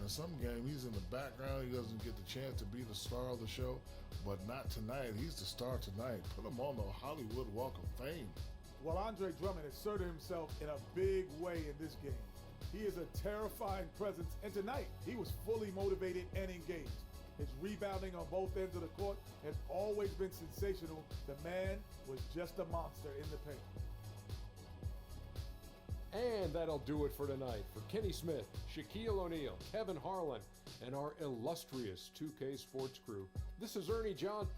In some game, he's in the background. He doesn't get the chance to be the star of the show, but not tonight. He's the star tonight. Put him on the Hollywood Walk of Fame. Well, Andre Drummond asserted himself in a big way in this game. He is a terrifying presence, and tonight he was fully motivated and engaged. His rebounding on both ends of the court has always been sensational. The man was just a monster in the paint. And that'll do it for tonight. For Kenny Smith, Shaquille O'Neal, Kevin Harlan, and our illustrious 2K Sports crew, this is Ernie John.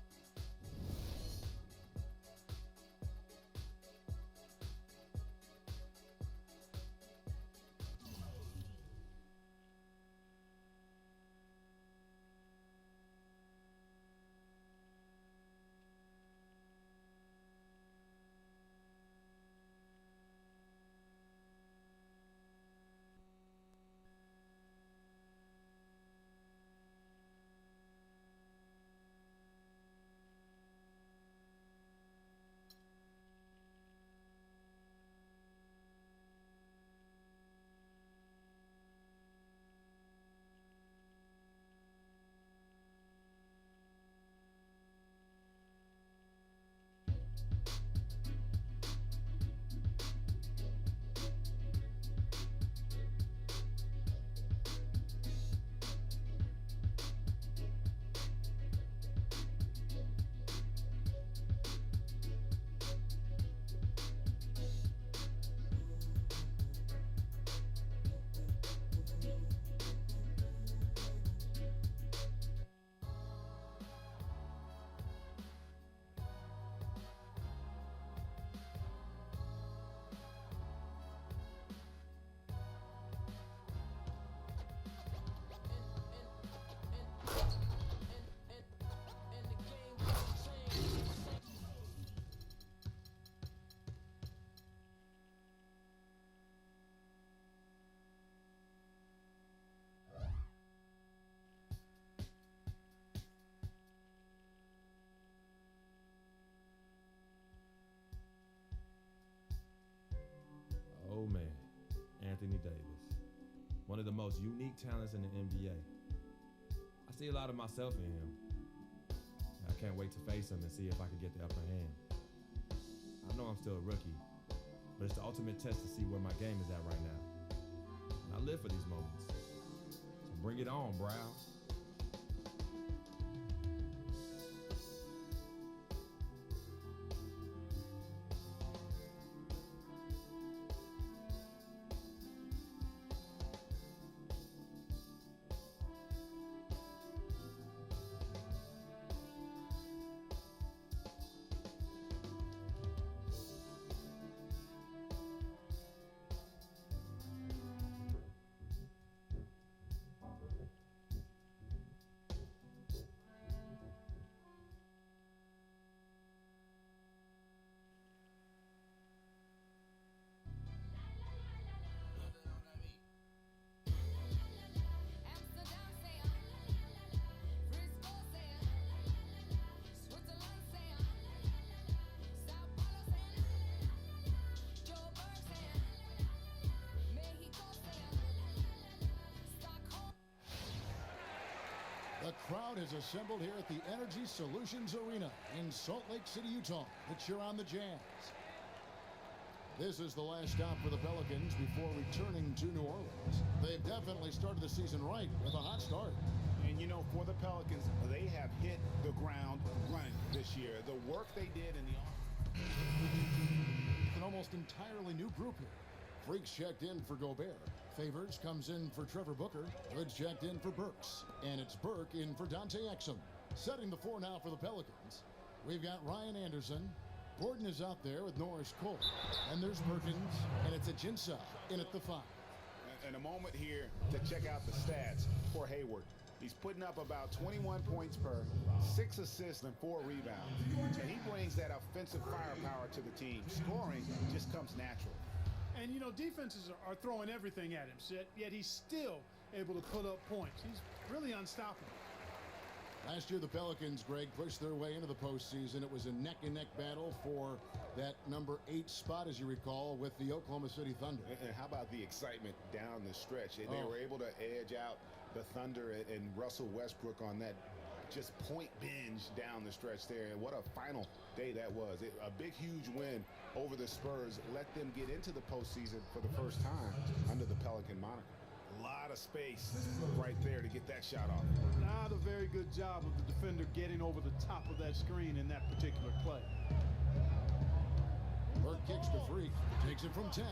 Oh man, Anthony Davis. One of the most unique talents in the NBA. I see a lot of myself in him. I can't wait to face him and see if I can get the upper hand. I know I'm still a rookie, but it's the ultimate test to see where my game is at right now. And I live for these moments. So bring it on, Browns. The crowd has assembled here at the Energy Solutions Arena in Salt Lake City, Utah to cheer on the Jazz. This is the last stop for the Pelicans before returning to New Orleans. They've definitely started the season right with a hot start. And you know, for the Pelicans, they have hit the ground running this year. The work they did in the With an almost entirely new group here. Freaks checked in for Gobert. Favors comes in for Trevor Booker. Goods checked in for Burks. And it's Burke in for Dante Exum. Setting the floor now for the Pelicans. We've got Ryan Anderson. Gordon is out there with Norris Cole. And there's Perkins. And it's Ajinça in at the 5. And a moment here to check out the stats for Hayward. He's putting up about 21 points per, 6 assists and 4 rebounds. And he brings that offensive firepower to the team. Scoring just comes natural. And, you know, defenses are throwing everything at him, yet he's still able to put up points. He's really unstoppable. Last year, the Pelicans, Greg, pushed their way into the postseason. It was a neck-and-neck battle for that number 8 spot, as you recall, with the Oklahoma City Thunder. And how about the excitement down the stretch? They were able to edge out the Thunder and Russell Westbrook on that just point binge down the stretch there. And what a final day that was. A big, huge win over the Spurs let them get into the postseason for the first time under the Pelican moniker. A lot of space right there to get that shot off. Not a very good job of the defender getting over the top of that screen in that particular play. Burke kicks to Freak, takes it from 10,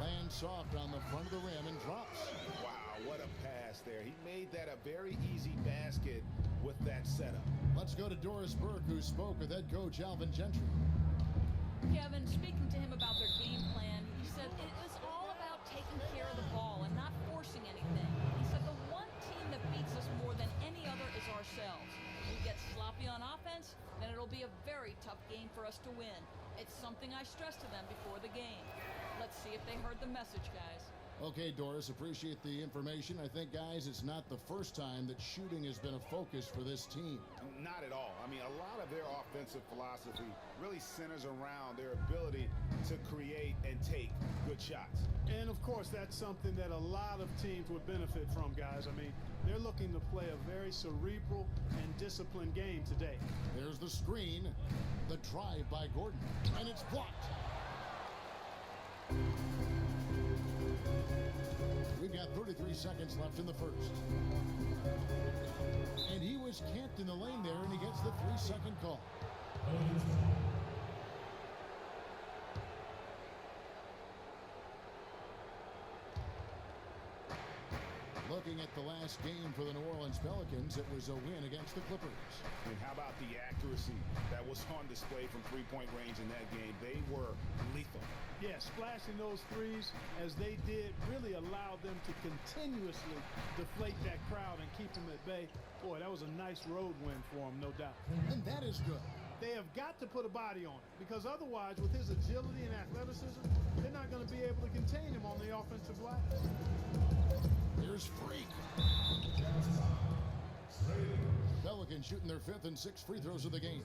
lands soft on the front of the rim and drops. Wow, what a pass there. He made that a very easy basket with that setup. Let's go to Doris Burke, who spoke with head coach Alvin Gentry. Kevin, speaking to him about their game plan, he said it was all about taking care of the ball and not forcing anything. He said the one team that beats us more than any other is ourselves. We get sloppy on offense, then it'll be a very tough game for us to win. It's something I stressed to them before the game. Let's see if they heard the message, guys. Okay, Doris, appreciate the information. I think, guys, it's not the first time that shooting has been a focus for this team. Not at all. I mean, a lot of their offensive philosophy really centers around their ability to create and take good shots. And, of course, that's something that a lot of teams would benefit from, guys. I mean, they're looking to play a very cerebral and disciplined game today. There's the screen, the drive by Gordon, and it's blocked. We've got 33 seconds left in the first. And he was camped in the lane there, and he gets the 3-second call. Looking at the last game for the New Orleans Pelicans, it was a win against the Clippers. And how about the accuracy that was on display from three-point range in that game? They were lethal. Yeah, splashing those threes as they did really allowed them to continuously deflate that crowd and keep them at bay. Boy, that was a nice road win for them, no doubt. And that is good. They have got to put a body on it, because otherwise, with his agility and athleticism, they're not going to be able to contain him on the offensive glass. Here's Freak. Pelicans shooting their 5th and 6th free throws of the game.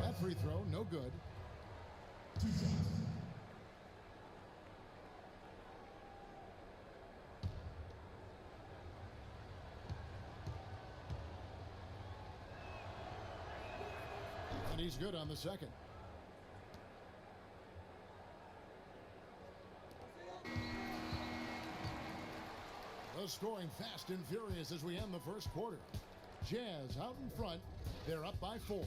That free throw, no good. And he's good on the second. The scoring fast and furious as we end the first quarter. Jazz out in front. They're up by 4.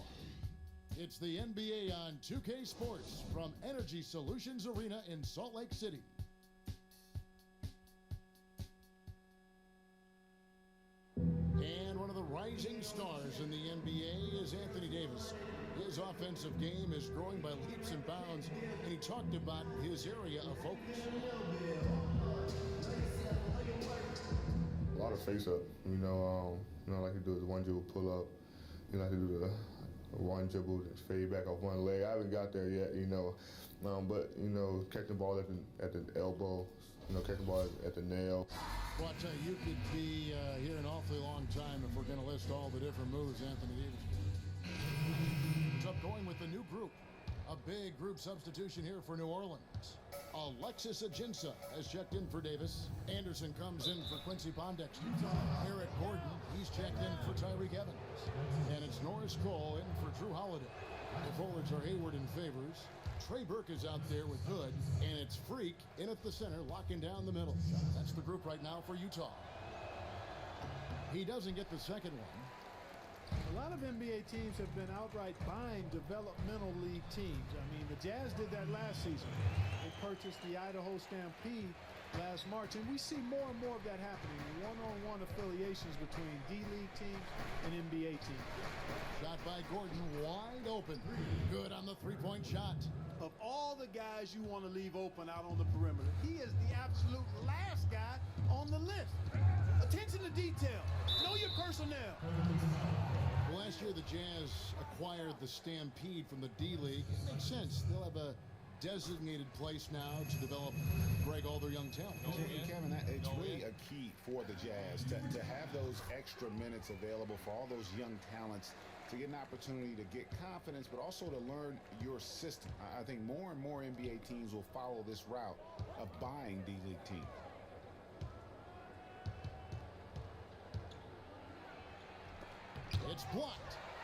It's the NBA on 2K Sports from Energy Solutions Arena in Salt Lake City. And one of the rising stars in the NBA is Anthony Davis. His offensive game is growing by leaps and bounds, and he talked about his area of focus. A lot of face-up, like to do the one dribble pull-up, like to do the one dribble, fade back off one leg. I haven't got there yet, but catch the ball at the elbow, catch the ball at the nail. Well, I tell you, you could be here an awfully long time if we're going to list all the different moves Anthony Davis did. Ends up going with the new group. A big group substitution here for New Orleans. Alexis Ajinça has checked in for Davis. Anderson comes in for Quincy Pondexter. Eric Gordon, he's checked in for Tyreke Evans. And it's Norris Cole in for Drew Holiday. The forwards are Hayward and Favors. Trey Burke is out there with Hood. And it's Freak in at the center, locking down the middle. That's the group right now for Utah. He doesn't get the second one. A lot of NBA teams have been outright buying developmental league teams. I mean, the Jazz did that last season. They purchased the Idaho Stampede last March, and we see more and more of that happening. One-on-one affiliations between D-League teams and NBA teams. Shot by Gordon, wide open. Good on the three-point shot. Of all the guys you want to leave open out on the perimeter, he is the absolute last guy on the list. Attention to detail. Know your personnel. Well, last year the Jazz acquired the Stampede from the D-League. It makes sense. They'll have a designated place now to develop, break all their young talent. And Kevin, it's really a key for the Jazz to have those extra minutes available for all those young talents to get an opportunity to get confidence, but also to learn your system. I think more and more NBA teams will follow this route of buying D-League teams. It's blocked.